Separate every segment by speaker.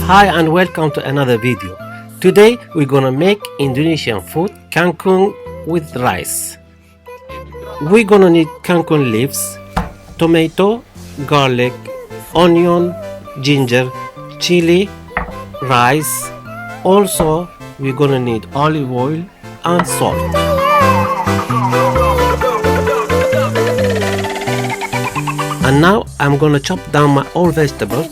Speaker 1: Hi and welcome to another video. Today we're gonna make Indonesian food kangkung with rice. We're gonna need kangkung leaves, tomato, garlic, onion, ginger, chili, rice. Also we're gonna need olive oil and salt. And now I'm gonna chop down my all vegetables.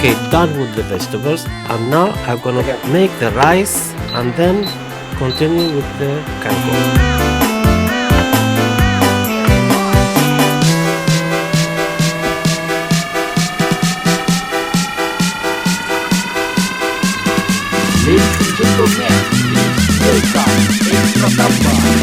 Speaker 1: Okay, done with the vegetables, and now I'm gonna make the rice and then continue with the kangkung.
Speaker 2: Ladies and gentlemen, please welcome Extra Tambah Remix.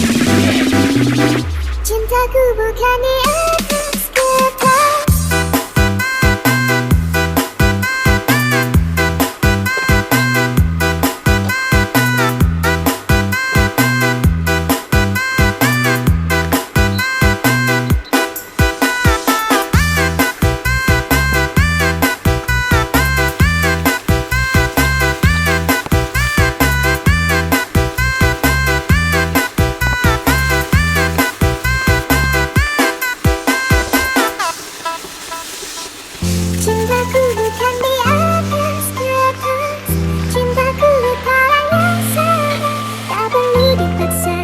Speaker 3: Cintaku bukan di atas kertas. Cintaku bukan di atas kertas. Cintaku orang yang sabar. Tak perlu dipaksa,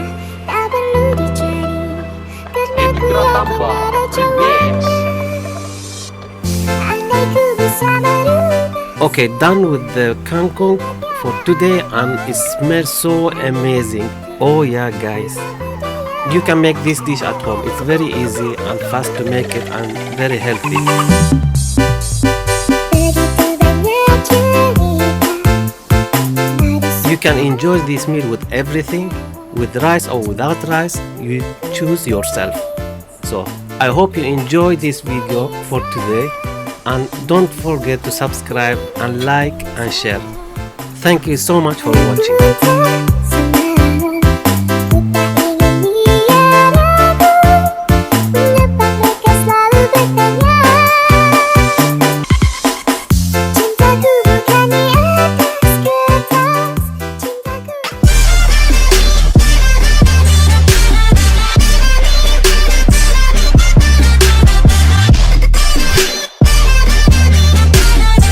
Speaker 3: tak perlu dicari. Karena ku yakin ada jawabannya. Andai ku bisa berubah.
Speaker 1: Okay, done with the kangkung for today, and it smells so amazing. Oh yeah, guys, you can make this dish at home. It's very easy and fast to make it and very healthy. You can enjoy this meal with everything, with rice or without rice. You choose yourself. So I hope you enjoy this video for today, and don't forget to subscribe and like and share. Thank you so much for watching.